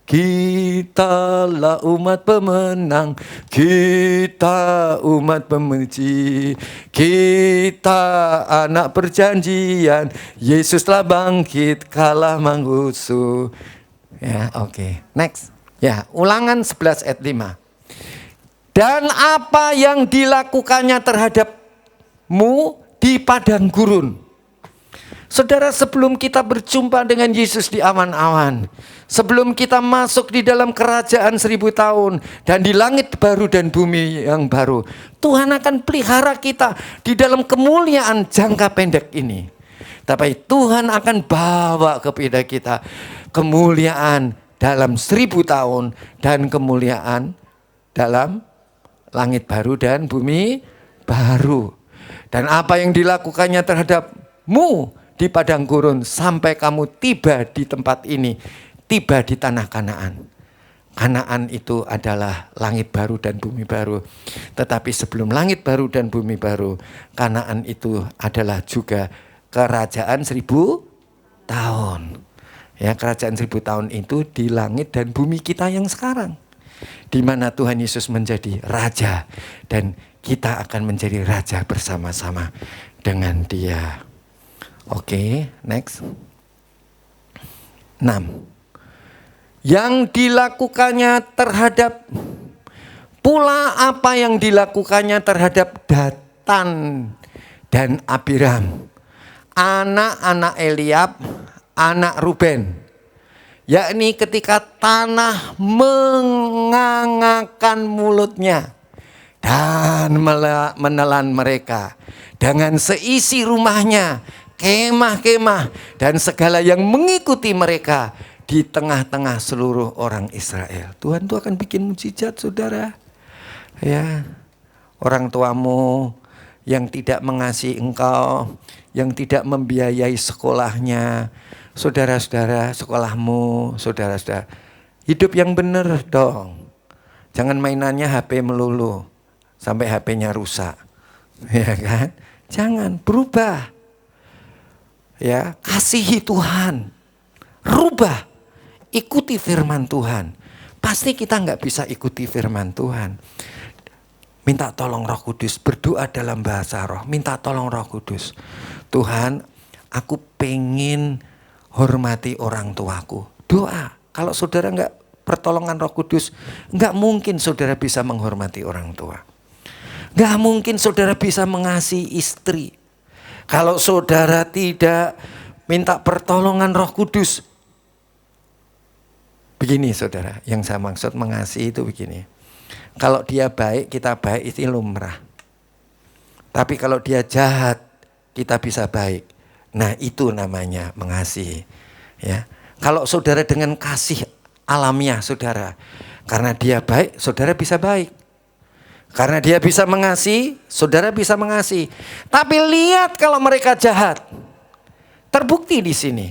Kitalah umat pemenang, kita umat pemuji, kita anak perjanjian, Yesus telah bangkit, kalah menghusu. Ya, oke. Next. Ya, Ulangan 11 ayat 5. Dan apa yang dilakukannya terhadapmu di padang gurun. Saudara, sebelum kita berjumpa dengan Yesus di awan-awan, sebelum kita masuk di dalam kerajaan 1000 tahun dan di langit baru dan bumi yang baru, Tuhan akan pelihara kita di dalam kemuliaan jangka pendek ini. Tapi Tuhan akan bawa kepada kita kemuliaan dalam 1000 tahun dan kemuliaan dalam langit baru dan bumi baru. Dan apa yang dilakukannya terhadapmu di padang gurun sampai kamu tiba di tempat ini, tiba di tanah Kanaan. Kanaan itu adalah langit baru dan bumi baru. Tetapi sebelum langit baru dan bumi baru, Kanaan itu adalah juga kerajaan 1000 tahun. Ya, kerajaan 1000 tahun itu di langit dan bumi kita yang sekarang. di mana Tuhan Yesus menjadi raja dan kita akan menjadi raja bersama-sama dengan Dia. Oke, next. 6. Yang dilakukannya terhadap pula apa yang dilakukannya terhadap Datan dan Abiram, anak-anak Eliab, anak Ruben, yakni ketika tanah mengangakan mulutnya dan menelan mereka dengan seisi rumahnya, kemah-kemah dan segala yang mengikuti mereka di tengah-tengah seluruh orang Israel. Tuhan tuh akan bikin mujizat, saudara. Ya, orang tuamu yang tidak mengasihi engkau, yang tidak membiayai sekolahnya, saudara-saudara, sekolahmu, saudara-saudara, hidup yang benar dong. Jangan mainannya HP melulu sampai HP-nya rusak, ya kan? Jangan, berubah. Ya, kasihi Tuhan, rubah, ikuti firman Tuhan. Pasti kita nggak bisa ikuti firman Tuhan. Minta tolong Roh Kudus, berdoa dalam bahasa roh. Minta tolong Roh Kudus. Tuhan, aku pengen hormati orang tuaku. Doa. Kalau saudara nggak pertolongan Roh Kudus, nggak mungkin saudara bisa menghormati orang tua. Nggak mungkin saudara bisa mengasihi istri. Kalau saudara tidak minta pertolongan Roh Kudus. Begini saudara, yang saya maksud mengasihi itu begini. Kalau dia baik, kita baik, itu lumrah. Tapi kalau dia jahat, kita bisa baik. Nah, itu namanya mengasihi. Ya. Kalau saudara dengan kasih alamiah saudara, karena dia baik, saudara bisa baik. Karena dia bisa mengasihi, saudara bisa mengasihi. Tapi lihat kalau mereka jahat. Terbukti di sini.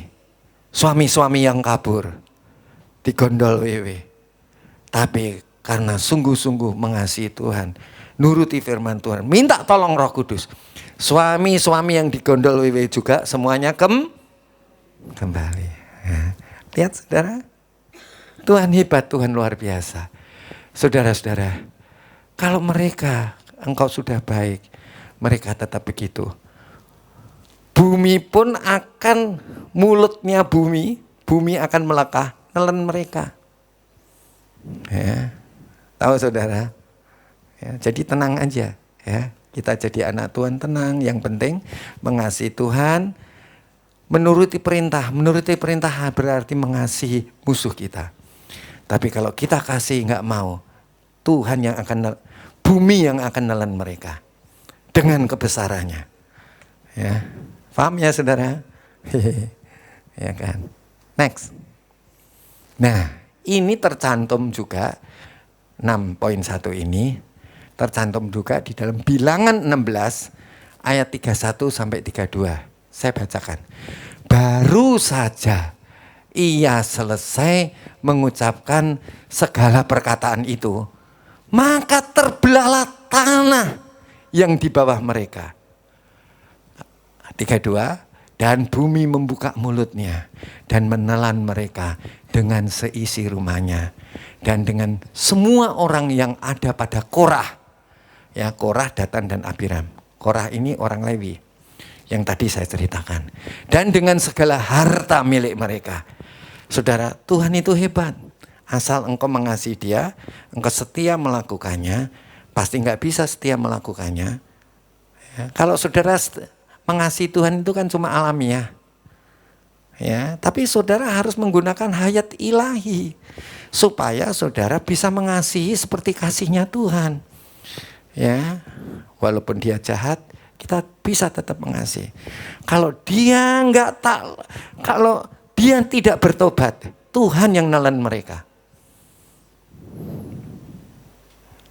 Suami-suami yang kabur, digondol wewe. Tapi karena sungguh-sungguh mengasihi Tuhan, nuruti firman Tuhan, minta tolong Roh Kudus. Suami-suami yang digondol wewe juga semuanya kembali. Ya. Lihat saudara, Tuhan hebat, Tuhan luar biasa. Saudara-saudara, kalau mereka, engkau sudah baik, mereka tetap begitu. Bumi pun akan, mulutnya bumi akan melekah, nelen mereka. Ya. Tahu saudara? Ya, jadi tenang aja ya. Kita jadi anak Tuhan tenang. Yang penting mengasihi Tuhan, menuruti perintah. Menuruti perintah berarti mengasihi musuh kita. Tapi kalau kita kasih nggak mau, Tuhan yang akan, bumi yang akan nelan mereka dengan kebesarannya. Ya, paham ya saudara? Ya kan. Next. Nah, ini tercantum juga. 6.1 ini tercantum juga di dalam Bilangan 16 ayat 31 sampai 32. Saya bacakan. Baru saja ia selesai mengucapkan segala perkataan itu, maka terbelahlah tanah yang di bawah mereka. 32. Dan bumi membuka mulutnya dan menelan mereka dengan seisi rumahnya dan dengan semua orang yang ada pada Korah. Ya, Korah, Datan dan Abiram. Korah ini orang Lewi yang tadi saya ceritakan. Dan dengan segala harta milik mereka. Saudara, Tuhan itu hebat. Asal engkau mengasihi Dia, engkau setia melakukannya, pasti nggak bisa setia melakukannya. Ya, kalau saudara mengasihi Tuhan itu kan cuma alamiah. Ya, tapi saudara harus menggunakan hayat ilahi supaya saudara bisa mengasihi seperti kasihnya Tuhan. Ya, walaupun dia jahat, kita bisa tetap mengasihi. Kalau dia kalau dia tidak bertobat, Tuhan yang nelan mereka.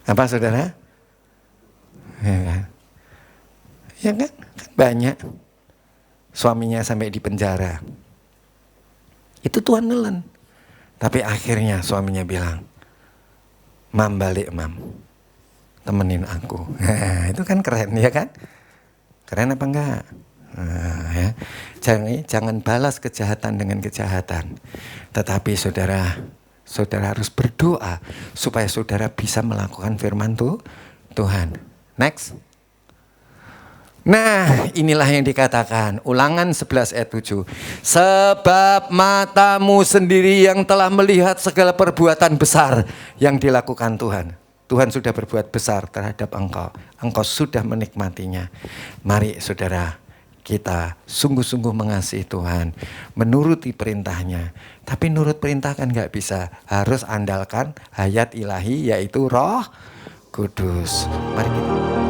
Apa saudara? Ya kan? Ya kan? Banyak suaminya sampai di penjara. Itu Tuhan nelan. Tapi akhirnya suaminya bilang, "Mam, balik Mam, temenin aku." Nah, itu kan keren ya kan? Keren apa enggak? Nah, ya. Jangan balas kejahatan dengan kejahatan. Tetapi saudara, Saudara harus berdoa supaya saudara bisa melakukan firman Tuhan. Next. Nah, inilah yang dikatakan Ulangan 11 ayat 7. Sebab matamu sendiri yang telah melihat segala perbuatan besar yang dilakukan Tuhan. Tuhan sudah berbuat besar terhadap engkau. Engkau sudah menikmatinya. Mari saudara, kita sungguh-sungguh mengasihi Tuhan, menuruti perintahnya. Tapi nurut perintah kan gak bisa. Harus andalkan hayat ilahi, yaitu Roh Kudus. Mari kita